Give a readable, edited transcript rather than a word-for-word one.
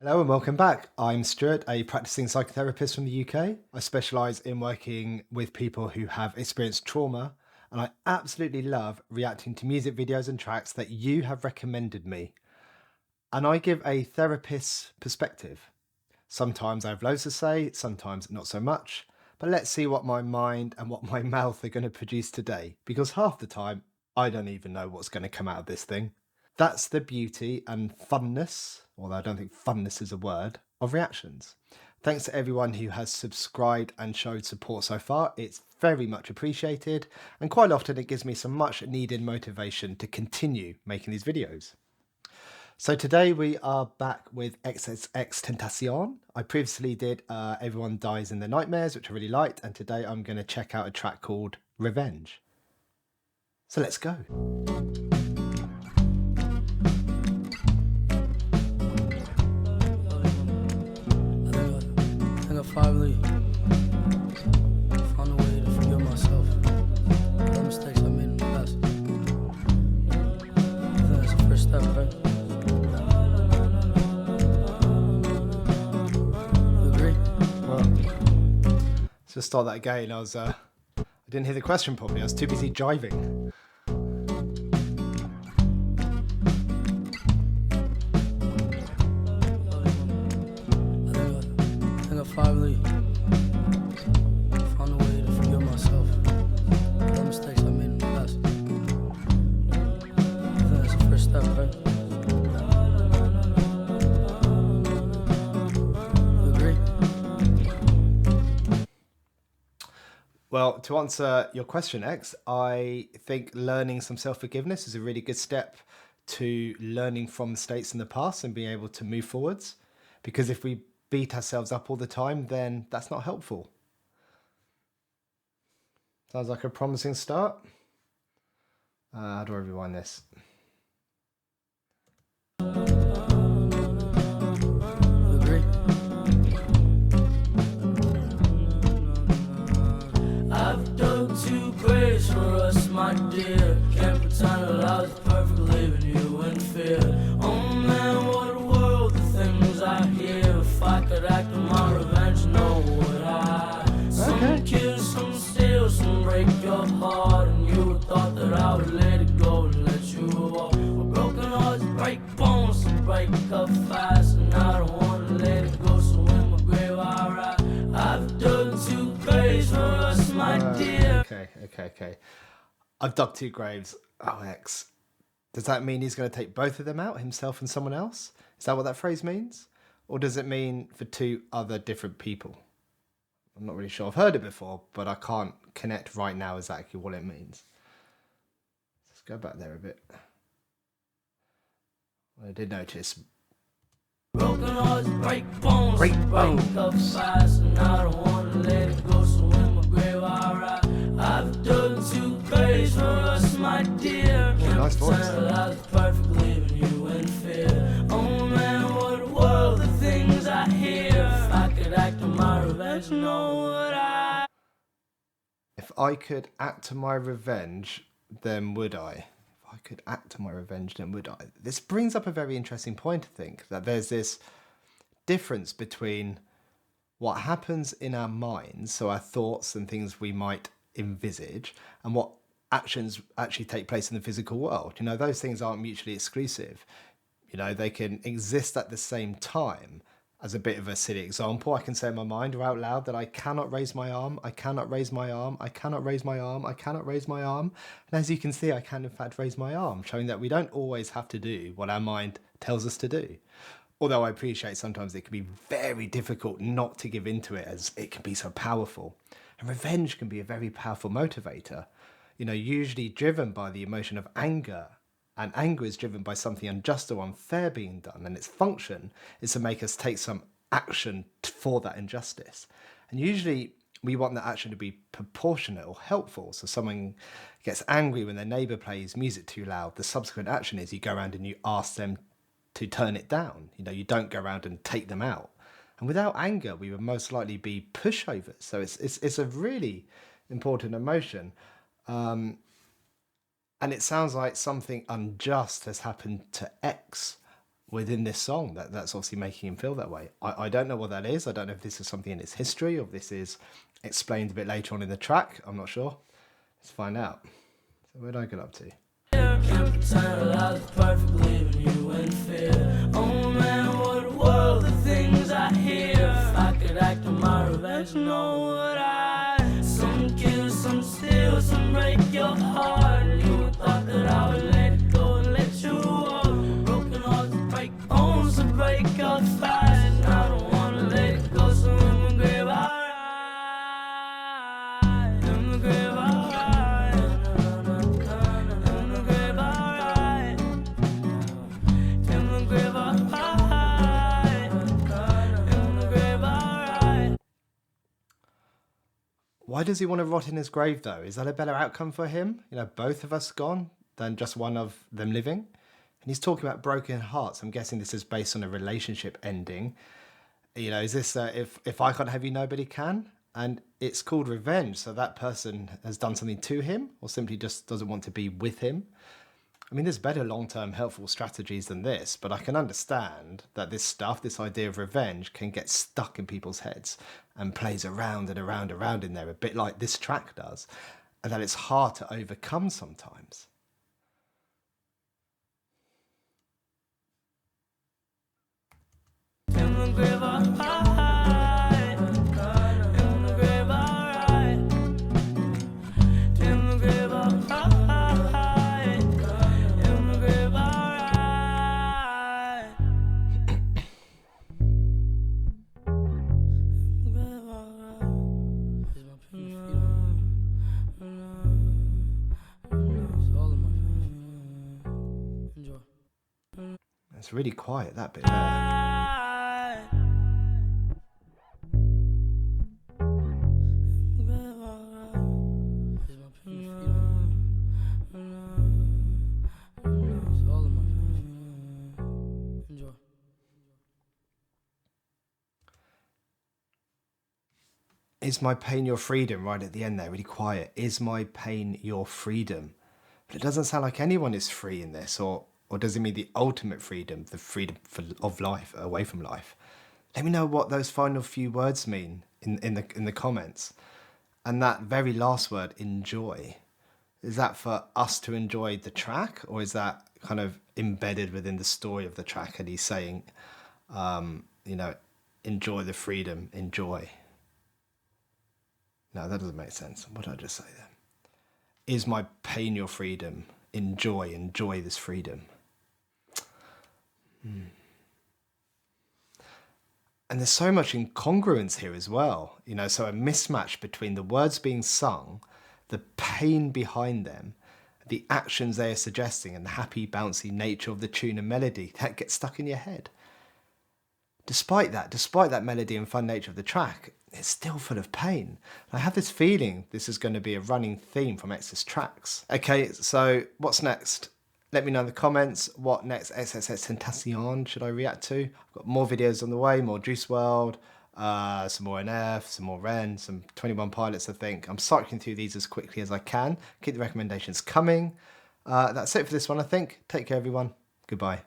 Hello and welcome back. I'm Stuart, a practicing psychotherapist from the UK. I specialise in working with people who have experienced trauma, and I absolutely love reacting to music videos and tracks that you have recommended me. And I give a therapist's perspective. Sometimes I have loads to say, sometimes not so much, but let's see what my mind and what my mouth are going to produce today, because half the time I don't even know what's going to come out of this thing. That's the beauty and funness, although I don't think funness is a word, of reactions. Thanks to everyone who has subscribed and showed support so far. It's very much appreciated, and quite often it gives me some much needed motivation to continue making these videos. So today we are back with XXXTentacion. I previously did Everyone Dies in Their Nightmares, which I really liked, and today I'm going to check out a track called Revenge. So let's go. Finally found a way to forgive myself for the mistakes I made in the past. I think that's the first step, right? You agree? Well, let's just start that again. I didn't hear the question properly. I was too busy jiving. I think I finally found a way to forgive myself for the mistakes I made in the past. I think that's the first step, right? You agree? Well, to answer your question, X, I think learning some self-forgiveness is a really good step to learning from mistakes in the past and being able to move forwards. Because if we beat ourselves up all the time, then that's not helpful. Sounds like a promising start. How do I rewind this? I've dug two graves for us, my dear. Can't pretend that I was perfect, leaving you in fear. Oh man, what a world, the things I hear. If I could act on my revenge, no would I? Some kill, some steal, some break your heart, and you thought that I would let it go and let you walk. Well, broken hearts break bones, some break up fast, and I don't wanna let it go. So in my grave I write, I've dug two graves for us, my dear. Okay. I've dug two graves. Oh, X. Does that mean he's going to take both of them out, himself and someone else? Is that what that phrase means? Or does it mean for two other different people? I'm not really sure. I've heard it before, but I can't connect right now exactly what it means. Let's go back there a bit. I did notice. Broken hearts break bones, Break bones. break up fast, and I don't wanna let it go. So in my grave I write, I've dug two graves for us, my dear. Can't nice voice. pretend that I was perfect, leaving you in fear. Oh man, what a world, the things I hear. If I could act on my revenge, no would I? If I could act to my revenge, then would I? If I could act to my revenge, then would I? This brings up a very interesting point, I think, that there's this difference between what happens in our minds, so our thoughts and things we might envisage, and what actions actually take place in the physical world. You know, those things aren't mutually exclusive. You know, they can exist at the same time. As a bit of a silly example, I can say in my mind or out loud that I cannot raise my arm, I cannot raise my arm, I cannot raise my arm, I cannot raise my arm. And as you can see, I can in fact raise my arm, showing that we don't always have to do what our mind tells us to do. Although I appreciate sometimes it can be very difficult not to give into it, as it can be so powerful. And revenge can be a very powerful motivator, you know, usually driven by the emotion of anger. And anger is driven by something unjust or unfair being done, and its function is to make us take some action for that injustice. And usually we want that action to be proportionate or helpful. So someone gets angry when their neighbour plays music too loud. The subsequent action is you go around and you ask them to turn it down. You know, you don't go around and take them out. And without anger, we would most likely be pushovers. So it's a really important emotion. And it sounds like something unjust has happened to X within this song that's obviously making him feel that way. I don't know what that is. I don't know if this is something in its history or if this is explained a bit later on in the track. I'm not sure. Let's find out. So where did I get up to? Can't pretend I was perfect, leaving you in fear. Oh man, what a world of things I hear. If I could act on my revenge, know what I. Some kill, some steal, some break your heart. You would thought that I would let it go and let you walk. Broken hearts break bones to break up fast. And I don't wanna let it go, so in the grave I ride. In the grave I ride. In the grave I ride. In the grave I ride. In the grave I ride. Why does he want to rot in his grave, though? Is that a better outcome for him? You know, both of us gone than just one of them living? And he's talking about broken hearts. I'm guessing this is based on a relationship ending. You know, is this if I can't have you, nobody can? And it's called revenge. So that person has done something to him or simply just doesn't want to be with him. I mean, there's better long-term helpful strategies than this, but I can understand that this stuff, this idea of revenge, can get stuck in people's heads and plays around and around and around in there, a bit like this track does, and that it's hard to overcome sometimes. In the grave I ride. In the grave I ride. In the grave I ride. In the grave I ride. In the grave I ride. Is my pain it's all of my pain. Enjoy. It's really quiet, that bit there. Is my pain your freedom? Right at the end there, really quiet. Is my pain your freedom? But it doesn't sound like anyone is free in this, or does it mean the ultimate freedom, the freedom of life, away from life? Let me know what those final few words mean in the comments. And that very last word, enjoy, is that for us to enjoy the track, or is that kind of embedded within the story of the track? And he's saying, you know, enjoy the freedom, enjoy. No, that doesn't make sense. What did I just say then? Is my pain your freedom? Enjoy this freedom. And there's so much incongruence here as well. You know, so a mismatch between the words being sung, the pain behind them, the actions they are suggesting, and the happy, bouncy nature of the tune and melody that gets stuck in your head. Despite that melody and fun nature of the track, it's still full of pain. I have this feeling this is going to be a running theme from X's tracks. Okay, so what's next? Let me know in the comments what next XXXTentacion should I react to. I've got more videos on the way, more Juice WRLD, some more NF, some more Ren, some 21 Pilots, I think. I'm cycling through these as quickly as I can. Keep the recommendations coming. That's it for this one, I think. Take care, everyone. Goodbye.